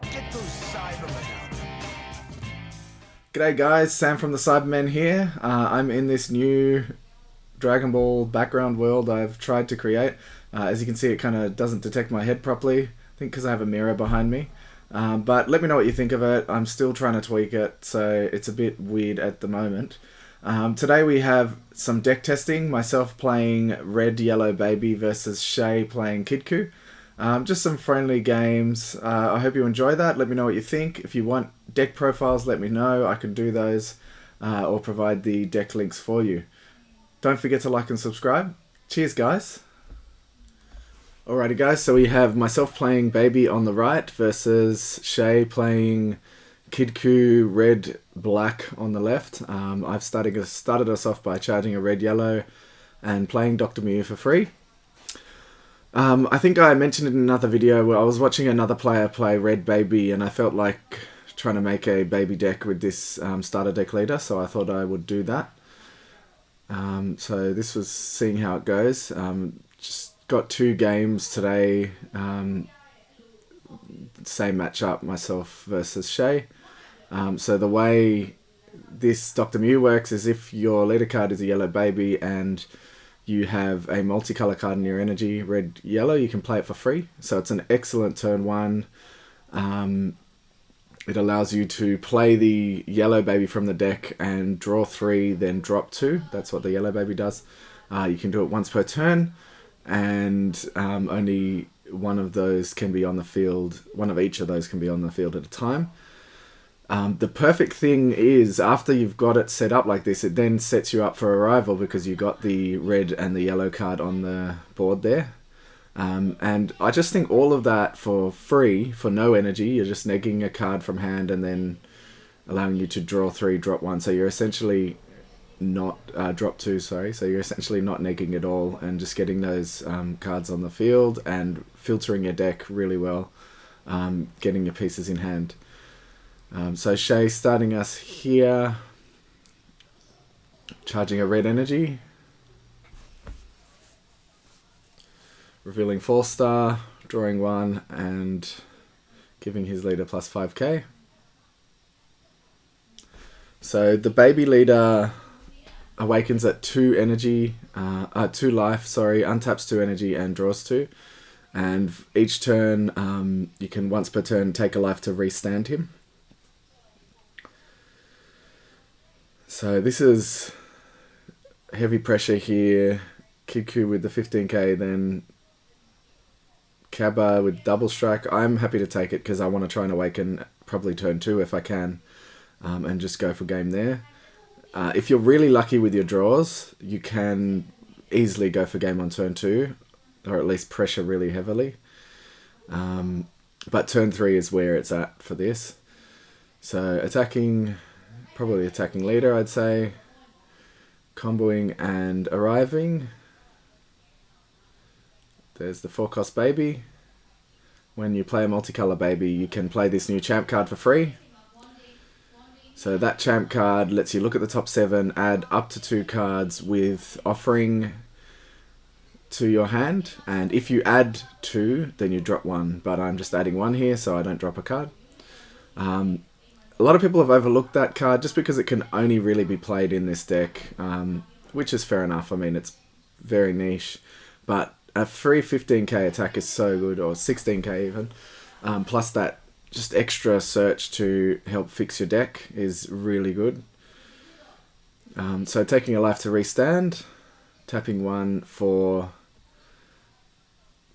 Get those Cybermen out. G'day guys, Sam from the Cybermen here. I'm in this new Dragon Ball background world I've tried to create. As you can see, it kind of doesn't detect my head properly. I think because I have a mirror behind me. But let me know what you think of it. I'm still trying to tweak it, so it's a bit weird at the moment. Today we have some deck testing, myself playing Red Yellow Baby versus Shay playing Kidku. Just some friendly games. I hope you enjoy that. Let me know what you think. If you want deck profiles, let me know. I can do those or provide the deck links for you. Don't forget to like and subscribe. Cheers, guys. Alrighty, guys. So we have myself playing Baby on the right versus Shay playing Kidku Red Black on the left. I've started us off by charging a Red Yellow and playing Dr. Mew for free. I think I mentioned in another video where I was watching another player play Red Baby and I felt like trying to make a baby deck with this starter deck leader, so I thought I would do that. So this was seeing how it goes. Just got 2 games today, same matchup, myself versus Shay. So the way this Dr. Mew works is if your leader card is a yellow baby and you have a multicolor card in your energy, red, yellow, you can play it for free. So it's an excellent turn 1. It allows you to play the yellow baby from the deck and draw 3, then drop 2. That's what the yellow baby does. You can do it once per turn, and only one of those can be on the field. One of each of those can be on the field at a time. The perfect thing is, after you've got it set up like this, it then sets you up for a rival because you got the red and the yellow card on the board there. And I just think all of that for free, for no energy, you're just negging a card from hand and then allowing you to draw 3, drop 1. So you're essentially not, drop 2, sorry. So you're essentially not negging at all and just getting those cards on the field and filtering your deck really well, getting your pieces in hand. So Shay starting us here, charging a red energy, revealing 4-star, drawing 1, and giving his leader plus 5k. So the baby leader awakens at 2 energy, 2 life, sorry, untaps 2 energy and draws 2. And each turn, you can once per turn take a life to restand him. So this is heavy pressure here. Kidku with the 15k, then Kaba with double strike. I'm happy to take it because I want to try and awaken probably turn 2 if I can, and just go for game there. If you're really lucky with your draws, you can easily go for game on turn 2, or at least pressure really heavily. But turn 3 is where it's at for this. So probably attacking leader, I'd say. Comboing and arriving. There's the 4-cost baby. When you play a multicolor baby, you can play this new champ card for free. So that champ card lets you look at the top 7, add up to 2 cards with offering to your hand. And if you add 2, then you drop 1. But I'm just adding 1 here, so I don't drop a card. A lot of people have overlooked that card just because it can only really be played in this deck, which is fair enough. I mean, it's very niche, but a free 15k attack is so good, or 16k even, plus that just extra search to help fix your deck is really good. So taking a life to restand, tapping 1 for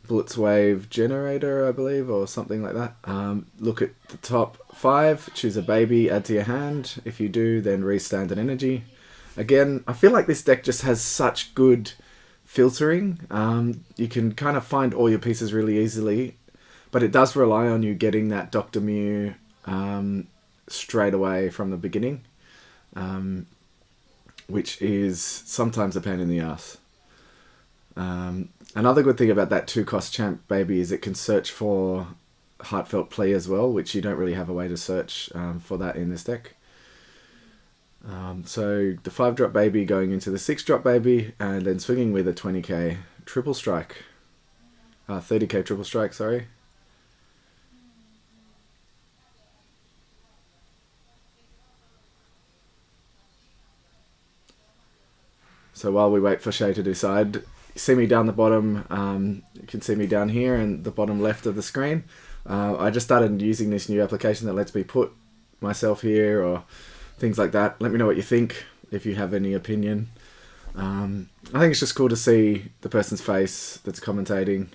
Blitz Wave Generator, I believe, or something like that. Look at the top 5, choose a baby, add to your hand. If you do, then restand an energy. Again, I feel like this deck just has such good filtering. You can kind of find all your pieces really easily, but it does rely on you getting that Dr. Mew straight away from the beginning, which is sometimes a pain in the ass. Another good thing about that 2-cost champ baby is it can search for Heartfelt Plea as well, which you don't really have a way to search for that in this deck. So the 5-drop baby going into the 6-drop baby, and then swinging with a 20k triple strike. 30k triple strike, sorry. So while we wait for Shay to decide, see me down the bottom, you can see me down here in the bottom left of the screen. I just started using this new application that lets me put myself here or things like that. Let me know what you think, if you have any opinion. I think it's just cool to see the person's face that's commentating.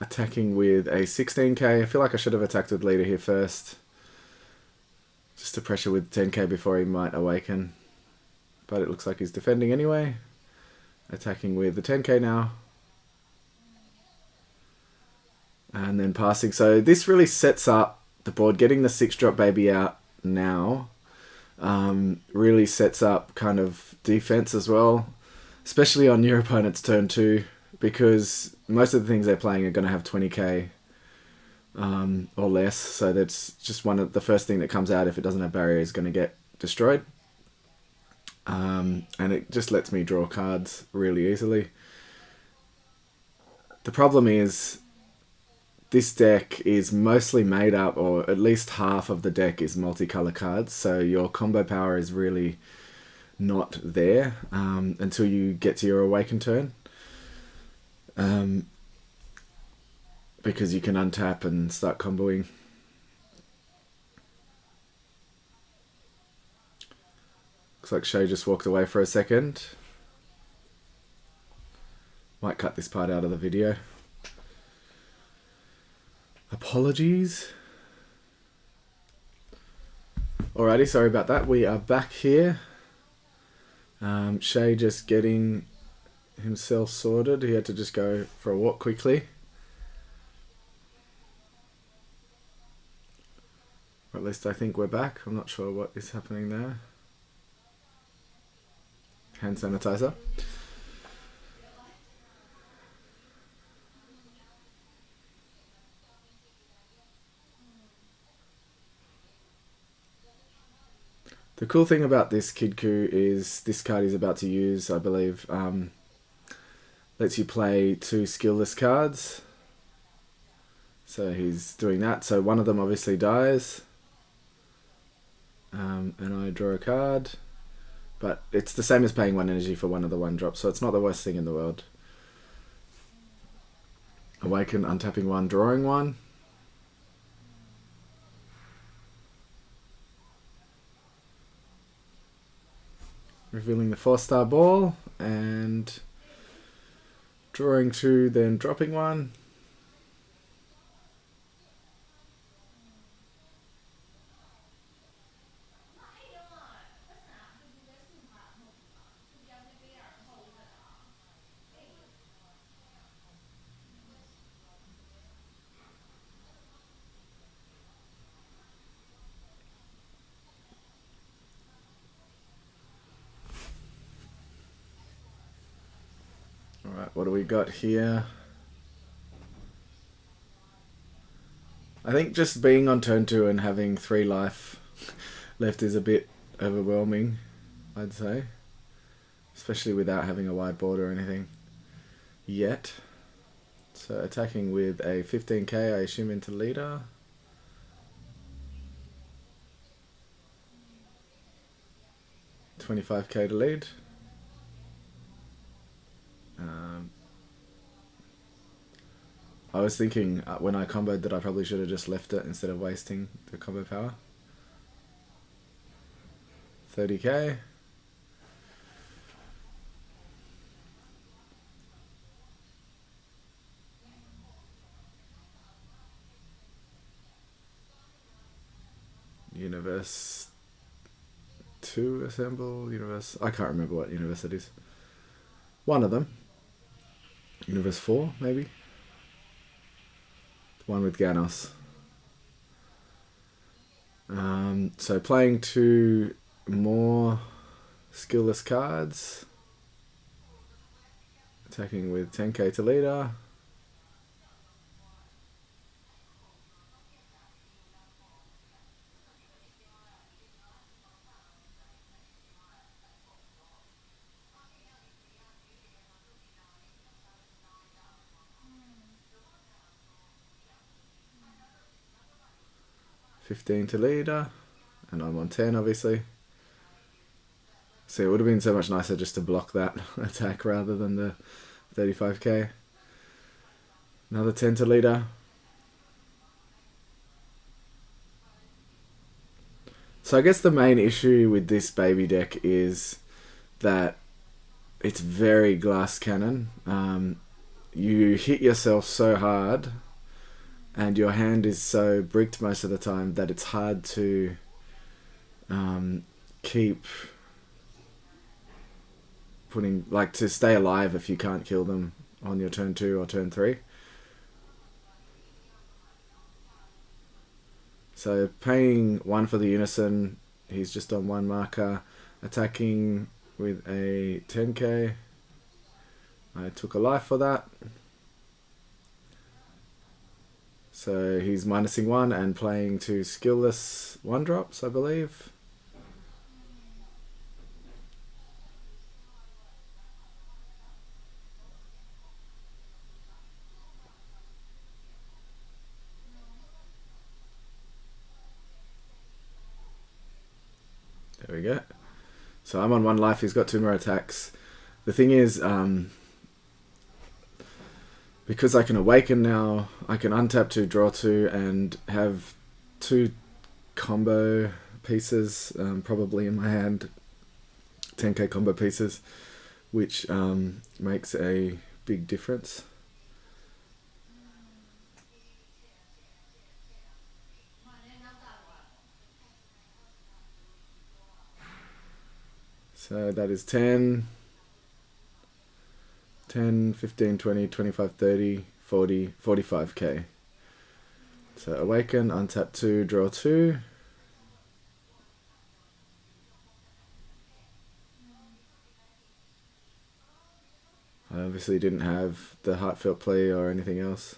Attacking with a 16k. I feel like I should have attacked with leader here first. Just to pressure with 10k before he might awaken. But it looks like he's defending anyway. Attacking with the 10k now. And then passing. So this really sets up the board. Getting the 6-drop baby out now really sets up kind of defense as well. Especially on your opponent's turn 2. Because most of the things they're playing are going to have 20k or less. So that's just the first thing that comes out. If it doesn't have barrier, is going to get destroyed. And it just lets me draw cards really easily. The problem is this deck is mostly made up, or at least half of the deck is multicolor cards. So your combo power is really not there until you get to your awaken turn. Because you can untap and start comboing. Looks like Shay just walked away for a second. Might cut this part out of the video. Apologies. Alrighty, sorry about that. We are back here. Shay just getting himself sorted. He had to just go for a walk quickly. Or at least I think we're back. I'm not sure what is happening there. Hand sanitizer. The cool thing about this Kidku is this card he's about to use, I believe, lets you play 2 skillless cards. So he's doing that. So one of them obviously dies. And I draw a card. But it's the same as paying 1 energy for one of the 1-drops, so it's not the worst thing in the world. Awaken, untapping 1, drawing 1. Revealing the 4-star ball and drawing 2, then dropping 1. Alright, what do we got here? I think just being on turn 2 and having 3 life left is a bit overwhelming, I'd say. Especially without having a wide board or anything yet. So attacking with a 15k, I assume, into leader. $25k to lead. I was thinking when I comboed that I probably should have just left it instead of wasting the combo power. 30k. Universe 2 assemble. Universe, I can't remember what universe it is. One of them. Universe 4 maybe. The one with Ganos. So playing 2 more skillless cards. Attacking with 10k to leader. $15 to leader, and I'm on 10 obviously. So it would have been so much nicer just to block that attack rather than the 35k. Another 10 to leader. So I guess the main issue with this baby deck is that it's very glass cannon. You hit yourself so hard and your hand is so bricked most of the time that it's hard to keep putting, like, to stay alive if you can't kill them on your turn 2 or turn 3. So paying 1 for the unison, he's just on 1 marker, attacking with a 10k. I took a life for that. So he's minusing 1 and playing 2 skillless 1-drops, I believe. There we go. So I'm on 1 life, he's got 2 more attacks. The thing is, because I can awaken now, I can untap 2, draw 2, and have 2 combo pieces probably in my hand. 10k combo pieces, which makes a big difference. So that is 10, 15, 20, 25, 30, 40, 45k. So awaken, untap 2, draw 2. I obviously didn't have the heartfelt plea or anything else,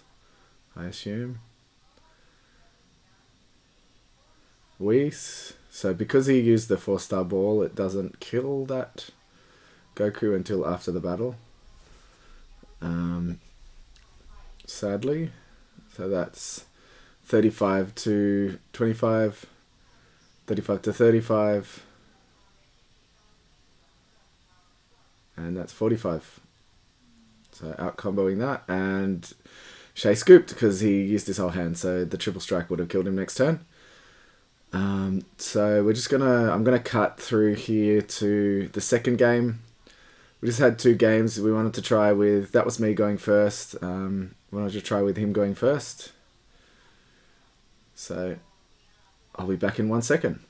I assume. Whis. So because he used the 4-star ball, it doesn't kill that Goku until after the battle. Sadly. So that's 35 to 25, 35 to 35, and that's 45. So out comboing that, and Shay scooped because he used his whole hand, so the triple strike would have killed him next turn. So we're just I'm gonna cut through here to the second game. We just had 2 games we wanted to try with. That was me going first. We wanted to try with him going first. So I'll be back in 1 second.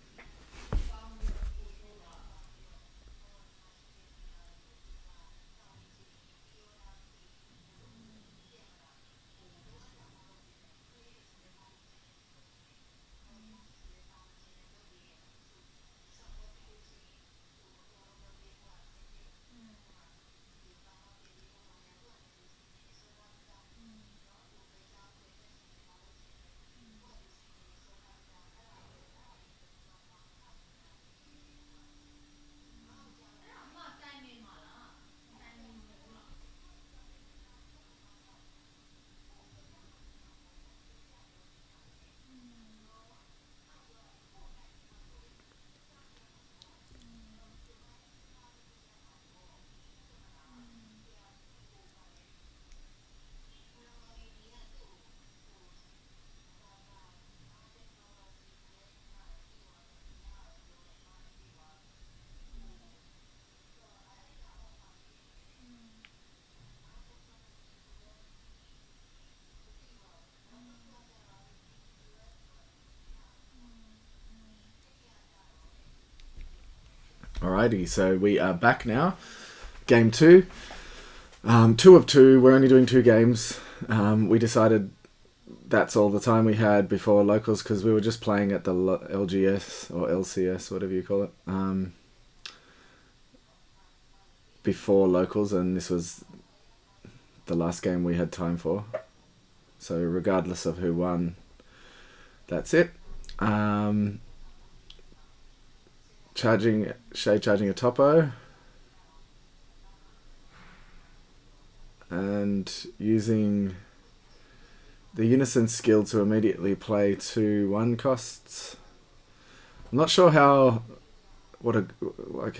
Alrighty, so we are back now. Game 2. 2 of 2. We're only doing 2 games. We decided that's all the time we had before locals because we were just playing at the LGS or LCS, whatever you call it, before locals, and this was the last game we had time for. So regardless of who won, that's it. Shay charging a topo and using the unison skill to immediately play 2 1 costs. I'm not sure how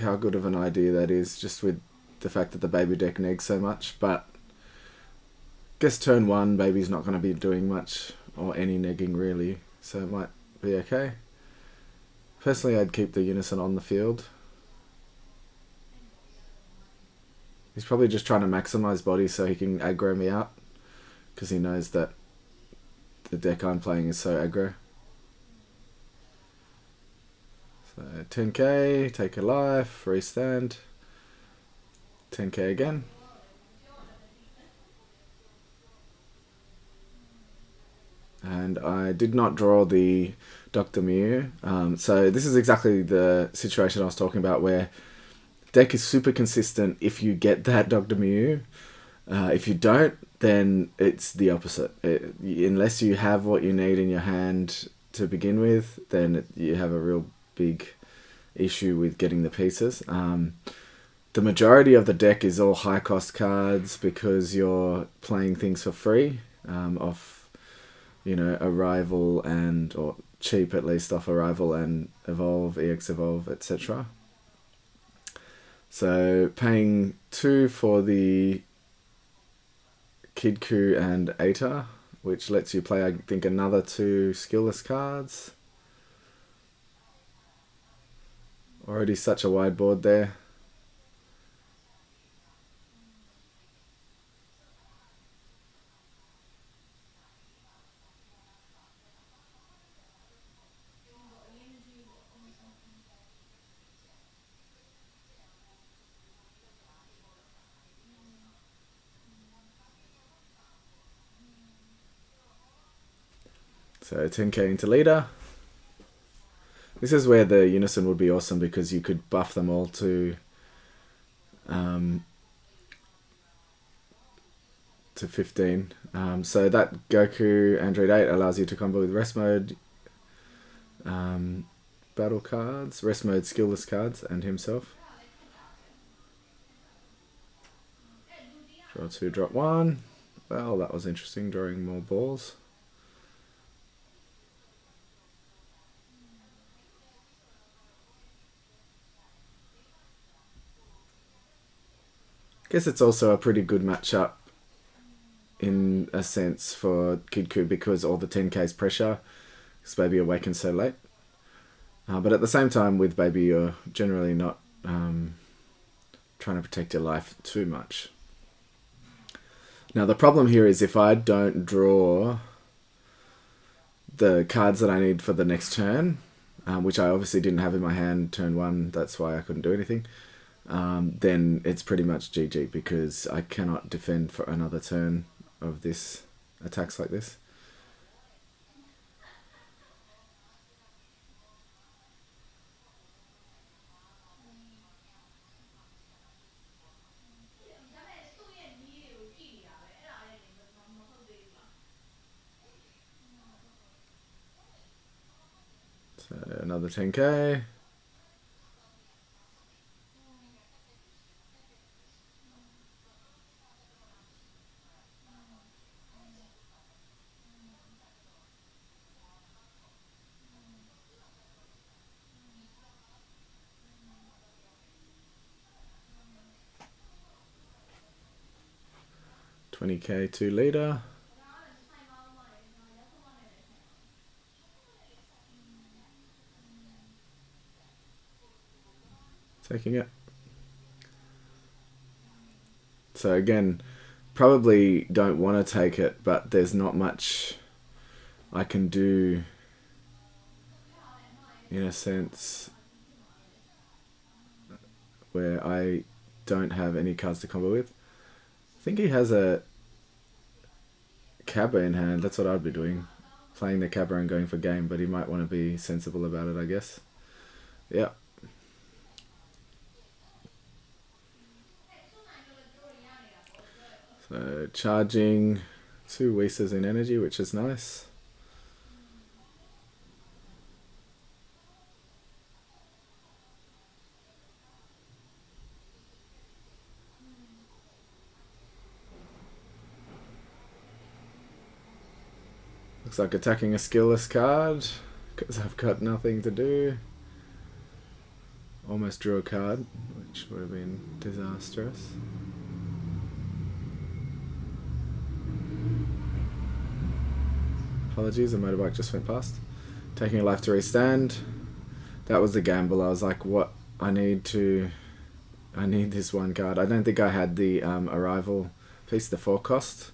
how good of an idea that is, just with the fact that the baby deck negs so much. But guess turn one, baby's not going to be doing much or any negging really, so it might be okay. Personally, I'd keep the Unison on the field. He's probably just trying to maximize body so he can aggro me out, because he knows that the deck I'm playing is so aggro. So 10k, take a life, restand. 10k again. And I did not draw the Dr. Mew. So this is exactly the situation I was talking about, where deck is super consistent if you get that Dr. Mew. If you don't, then it's the opposite. Unless you have what you need in your hand to begin with, then you have a real big issue with getting the pieces. The majority of the deck is all high cost cards because you're playing things for free off, Arrival or cheap at least off Arrival and Evolve, EX Evolve, etc. So paying 2 for the Kidku and Eta, which lets you play, I think, another 2 skillless cards. Already such a wide board there. So 10k into leader. This is where the Unison would be awesome, because you could buff them all to 15. So that Goku Android 8 allows you to combo with rest mode battle cards, rest mode skillless cards, and himself. Draw 2, drop 1. Well, that was interesting, drawing more balls. Guess it's also a pretty good matchup in a sense for Kidku, because all the 10k's pressure, because Baby awakens so late. But at the same time, with Baby, you're generally not trying to protect your life too much. Now the problem here is if I don't draw the cards that I need for the next turn, which I obviously didn't have in my hand turn 1, that's why I couldn't do anything, then it's pretty much GG, because I cannot defend for another turn of this attacks like this. So another 10k. $20k to leader. Taking it. So again, probably don't want to take it, but there's not much I can do in a sense where I don't have any cards to combo with. I think he has a Cabba in hand. That's what I'd be doing. Playing the Cabba and going for game, but he might want to be sensible about it, I guess. Yeah. So charging 2 Weisers in energy, which is nice. Looks like attacking a skillless card, because I've got nothing to do. Almost drew a card, which would have been disastrous. Apologies, the motorbike just went past. Taking a life to restand. That was the gamble. I was like, what? I need this one card. I don't think I had the arrival piece, the 4 cost.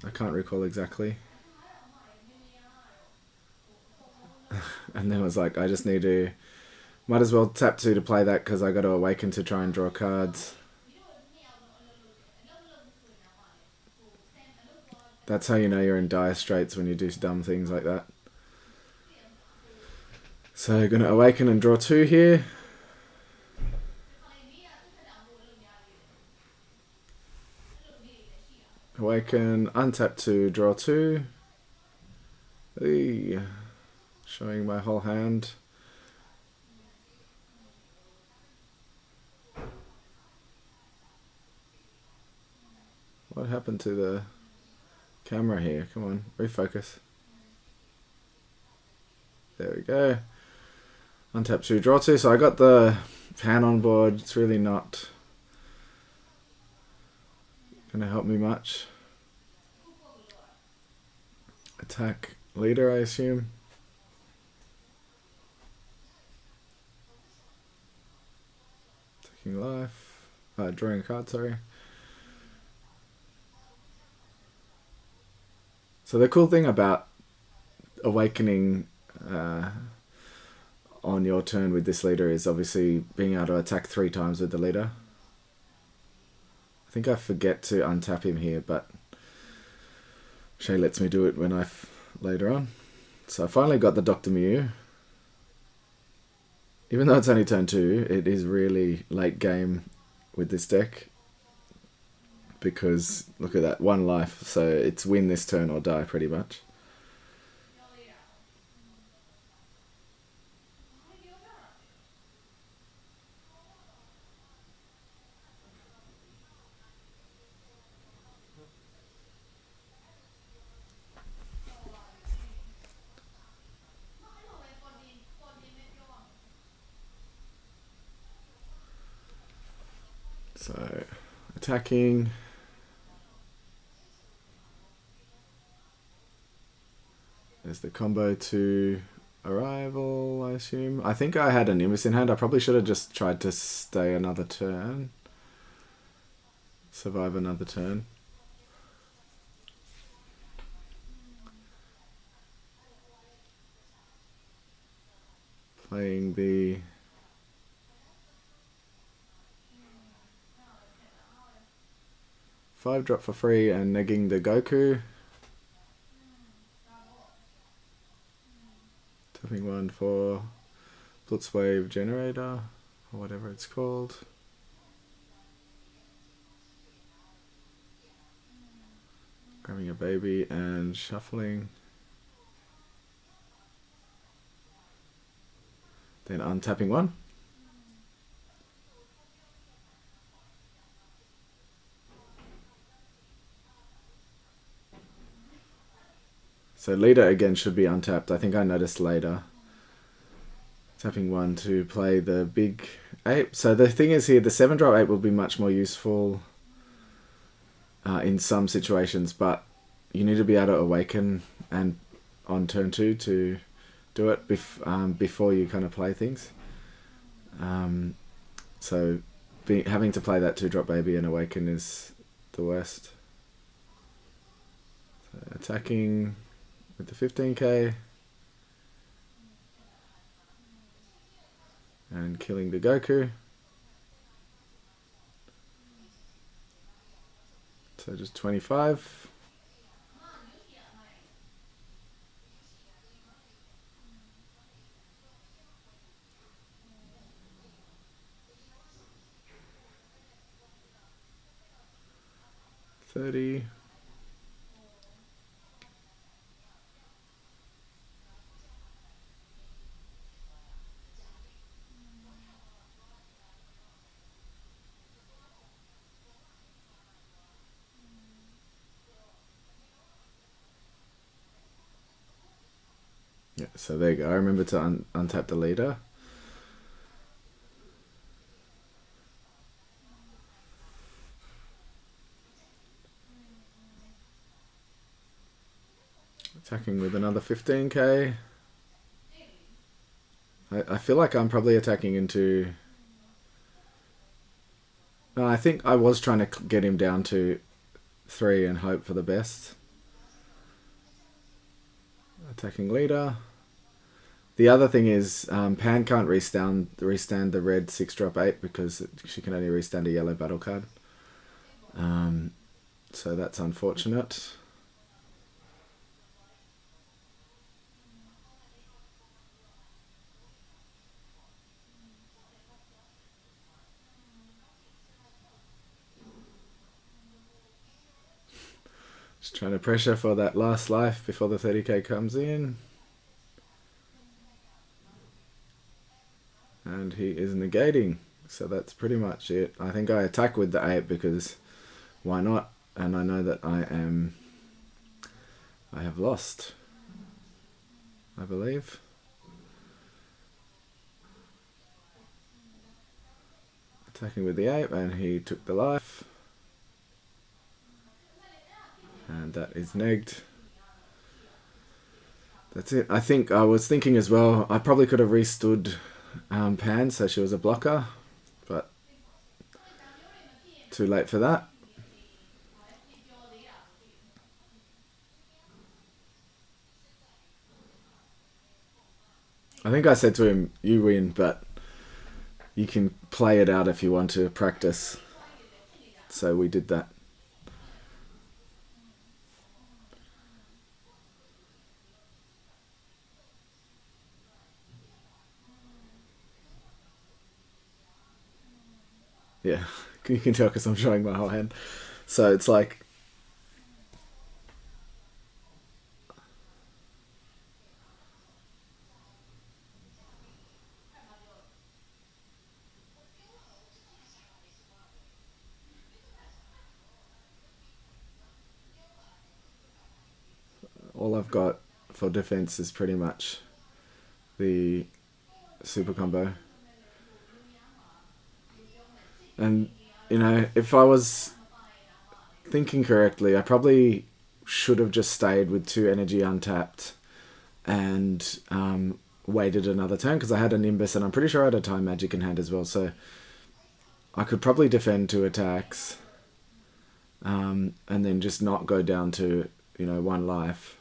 I can't recall exactly. And then it was like, I just need to... Might as well tap 2 to play that because I got to awaken to try and draw cards. That's how you know you're in dire straits, when you do dumb things like that. So going to awaken and draw 2 here. Awaken, untap 2, draw 2. Eey. Showing my whole hand. What happened to the camera here? Come on, refocus. There we go. Untap 2, draw 2. So I got the hand on board. It's really not going to help me much. Attack leader, I assume. Taking life. Drawing a card, sorry. So the cool thing about awakening on your turn with this leader is obviously being able to attack 3 times with the leader. I think I forget to untap him here, but Shay lets me do it when later on. So I finally got the Dr. Mew. Even though it's only turn 2, it is really late game with this deck. Because, look at that, 1 life. So it's win this turn or die, pretty much. So, attacking. There's the combo to arrival, I assume. I think I had an Nimbus in hand. I probably should have just tried to stay another turn. Survive another turn. Playing the... Five drop for free and negging the Goku. Tapping 1 for Blitzwave Generator, or whatever it's called. Grabbing a baby and shuffling. Then untapping 1. So leader again should be untapped. I think I noticed later. Tapping 1 to play the big ape. So the thing is here, the 7-drop ape will be much more useful in some situations, but you need to be able to awaken and on turn 2 to do it before you kind of play things. So having to play that 2-drop baby and awaken is the worst. So attacking with the 15k and killing the Goku. So just 25. $30. Yeah, so there you go. I remember to untap the leader. Attacking with another 15k. I feel like I'm probably attacking into... No, I think I was trying to get him down to 3 and hope for the best. Attacking leader. The other thing is Pan can't restand the red 6-drop 8 because she can only restand a yellow battle card. So that's unfortunate. Just trying to pressure for that last life before the 30k comes in. And he is negating. So that's pretty much it. I think I attack with the 8 because why not? And I know that I have lost, I believe. Attacking with the 8 and he took the life. And that is negged. That's it. I think I was thinking as well, I probably could have restood Pan so she was a blocker, but too late for that. I think I said to him, you win, but you can play it out if you want to practice. So we did that. Yeah, you can tell because I'm showing my whole hand. So it's like... all I've got for defense is pretty much the super combo. And, you know, if I was thinking correctly, I probably should have just stayed with 2 energy untapped and waited another turn because I had a Nimbus and I'm pretty sure I had a Time Magic in hand as well. So I could probably defend 2 attacks and then just not go down to, you know, 1 life.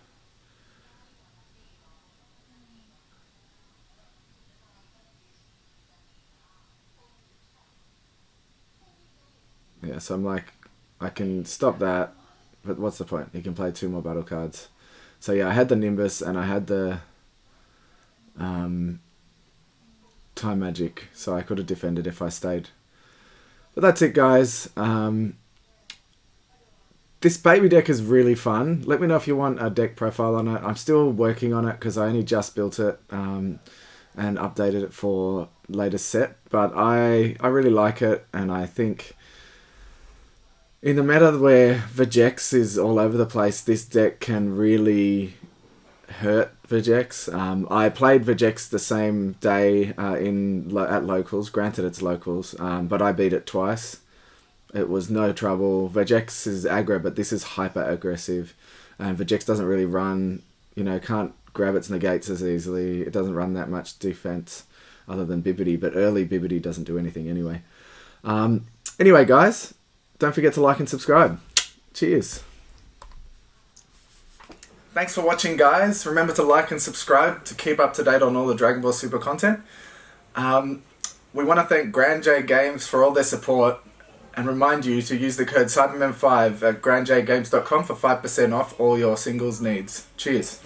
Yeah, so I'm like, I can stop that, but what's the point? He can play 2 more battle cards. So yeah, I had the Nimbus and I had the Time Magic, so I could have defended if I stayed. But that's it, guys. This baby deck is really fun. Let me know if you want a deck profile on it. I'm still working on it because I only just built it and updated it for latest set. But I really like it, and I think in the meta where Vegex is all over the place, this deck can really hurt Vegex. I played Vegex the same day at locals. Granted, it's locals, but I beat it twice. It was no trouble. Vegex is aggro, but this is hyper aggressive. And Vegex doesn't really run, you know, can't grab its negates as easily. It doesn't run that much defense other than Bibbidi, but early Bibbidi doesn't do anything anyway. Anyway, guys, don't forget to like and subscribe. Cheers. Thanks for watching, guys. Remember to like and subscribe to keep up to date on all the Dragon Ball Super content. We want to thank Grand J Games for all their support and remind you to use the code CyberMan5 at grandjgames.com for 5% off all your singles needs. Cheers.